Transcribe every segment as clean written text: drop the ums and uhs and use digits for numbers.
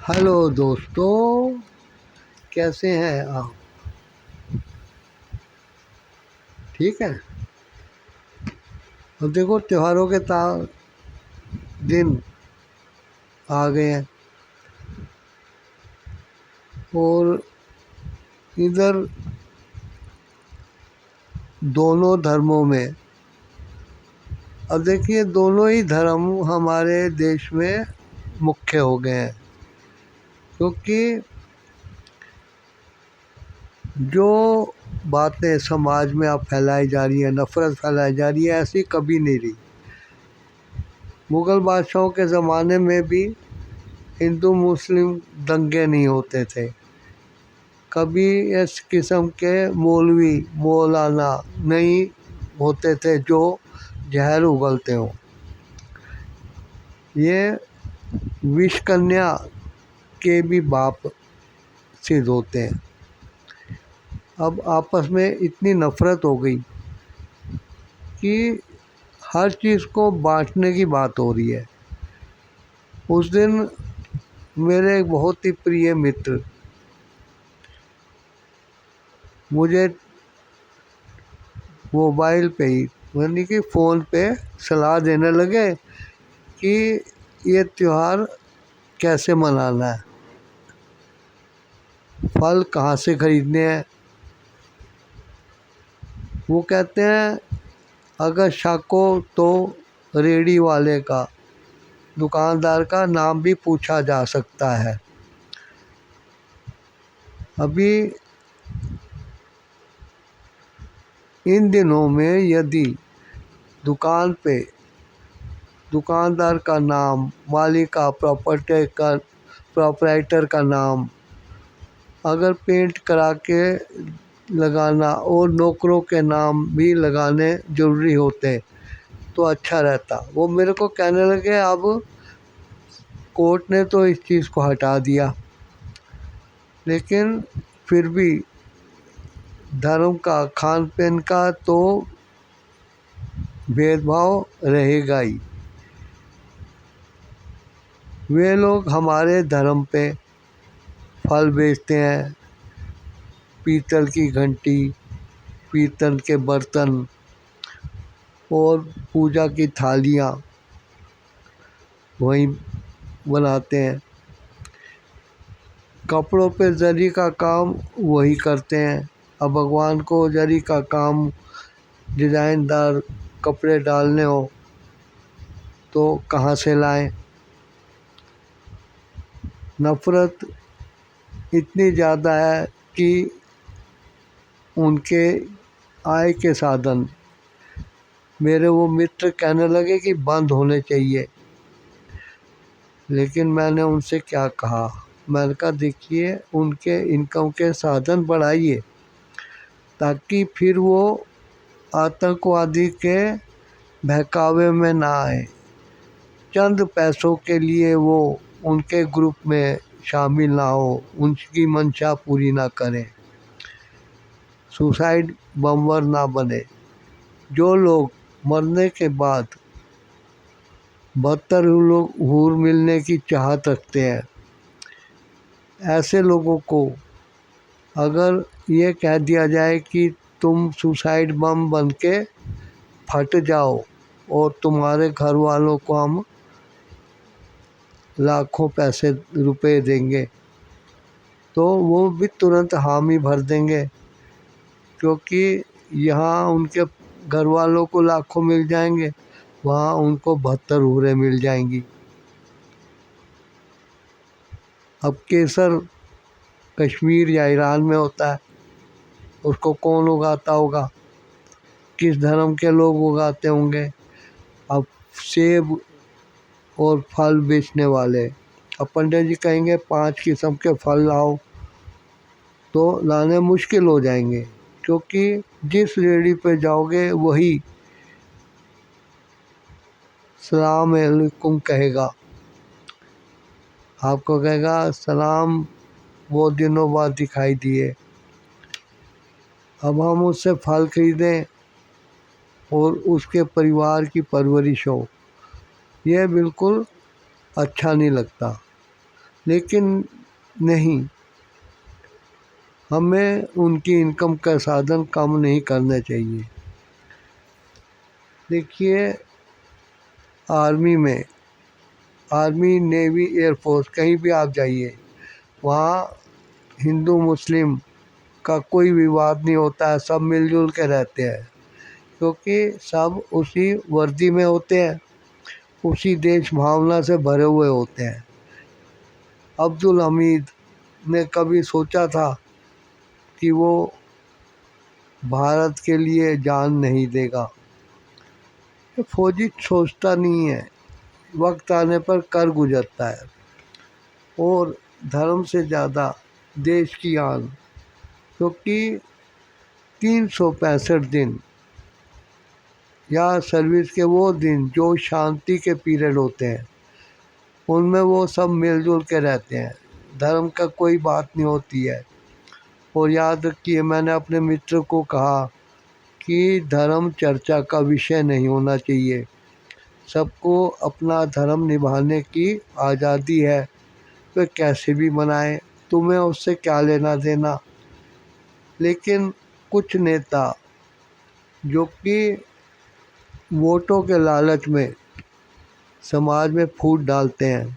Hello दोस्तों, कैसे हैं आप? ठीक है। अब देखो, त्योहारों के दिन आ गए हैं और इधर दोनों धर्मों में, अब देखिए, दोनों ही धर्म हमारे देश में मुख्य हो गए हैं, क्योंकि जो बातें समाज में अब फैलाई जा रही है, नफ़रत फैलाई जा रही है, ऐसी कभी नहीं रही। मुग़ल बादशाहों के ज़माने में भी हिंदू मुस्लिम दंगे नहीं होते थे। कभी इस किस्म के मौलवी मौलाना नहीं होते थे जो जहर उगलते हों। ये विष कन्या के भी बाप सिद्ध होते हैं। अब आपस में इतनी नफ़रत हो गई कि हर चीज़ को बांटने की बात हो रही है। उस दिन मेरे एक बहुत ही प्रिय मित्र मुझे मोबाइल पे ही, यानी कि फ़ोन पे सलाह देने लगे कि ये त्यौहार कैसे मनाना है, फल कहाँ से ख़रीदने हैं। वो कहते हैं, अगर शक हो तो रेडी वाले का, दुकानदार का नाम भी पूछा जा सकता है। अभी इन दिनों में यदि दुकान पे दुकानदार का नाम, मालिक का, प्रोपराइटर का नाम अगर पेंट करा के लगाना और नौकरों के नाम भी लगाने ज़रूरी होते तो अच्छा रहता। वो मेरे को कहने लगे, अब कोर्ट ने तो इस चीज़ को हटा दिया, लेकिन फिर भी धर्म का, खान पीन का तो भेदभाव रहेगा ही। वे लोग हमारे धर्म पे फल बेचते हैं, पीतल की घंटी, पीतल के बर्तन और पूजा की थालियाँ वहीं बनाते हैं। कपड़ों पे जरी का काम वही करते हैं। अब भगवान को जरी का काम, डिज़ाइनदार कपड़े डालने हो तो कहाँ से लाएं। नफ़रत इतनी ज़्यादा है कि उनके आय के साधन, मेरे वो मित्र कहने लगे कि बंद होने चाहिए। लेकिन मैंने उनसे क्या कहा, मैंने कहा, देखिए, उनके इनकम के साधन बढ़ाइए ताकि फिर वो आतंकवादी के बहकावे में ना आए। चंद पैसों के लिए वो उनके ग्रुप में शामिल ना हो, उनकी मंशा पूरी ना करें, सुसाइड बम्बर ना बने। जो लोग मरने के बाद बदतर लोग हूर मिलने की चाहत रखते हैं, ऐसे लोगों को अगर ये कह दिया जाए कि तुम सुसाइड बम बन के फट जाओ और तुम्हारे घर वालों को हम लाखों पैसे रुपए देंगे, तो वो भी तुरंत हामी भर देंगे, क्योंकि यहाँ उनके घर वालों को लाखों मिल जाएंगे, वहाँ उनको 72 हूरें मिल जाएंगी। अब केसर कश्मीर या ईरान में होता है, उसको कौन उगाता होगा, किस धर्म के लोग उगाते होंगे। अब सेब और फल बेचने वाले, अब पंडित जी कहेंगे 5 किस्म के फल लाओ, तो लाने मुश्किल हो जाएंगे, क्योंकि जिस रेडी पे जाओगे वही सलाम अलैकुम कहेगा, आपको कहेगा सलाम, वो दिनों बाद दिखाई दिए। अब हम उससे फल खरीदें और उसके परिवार की परवरिश हो, यह बिल्कुल अच्छा नहीं लगता। लेकिन नहीं, हमें उनकी इनकम का साधन कम नहीं करना चाहिए। देखिए, आर्मी, नेवी, एयरफोर्स, कहीं भी आप जाइए, वहाँ हिंदू मुस्लिम का कोई विवाद नहीं होता है, सब मिलजुल के रहते हैं, क्योंकि सब उसी वर्दी में होते हैं, उसी देश भावना से भरे हुए होते हैं। अब्दुल हमीद ने कभी सोचा था कि वो भारत के लिए जान नहीं देगा? ये फौजी सोचता नहीं है, वक्त आने पर कर गुजरता है। और धर्म से ज़्यादा देश की आन, क्योंकि 365 दिन या सर्विस के वो दिन जो शांति के पीरियड होते हैं, उनमें वो सब मिलजुल के रहते हैं, धर्म का कोई बात नहीं होती है। और याद रखिए, मैंने अपने मित्र को कहा कि धर्म चर्चा का विषय नहीं होना चाहिए, सबको अपना धर्म निभाने की आज़ादी है, वे कैसे भी मनाएं, तुम्हें उससे क्या लेना देना। लेकिन कुछ नेता जो कि वोटों के लालच में समाज में फूट डालते हैं,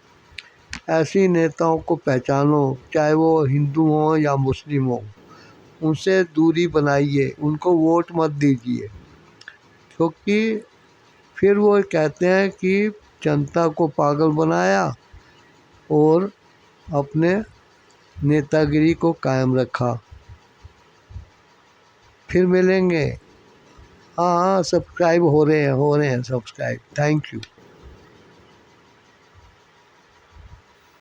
ऐसी नेताओं को पहचानो, चाहे वो हिंदू हों या मुस्लिम हों, उनसे दूरी बनाइए, उनको वोट मत दीजिए, क्योंकि फिर वो कहते हैं कि जनता को पागल बनाया और अपने नेतागिरी को कायम रखा। फिर मिलेंगे। हाँ, सब्सक्राइब हो रहे हैं सब्सक्राइब। Thank you.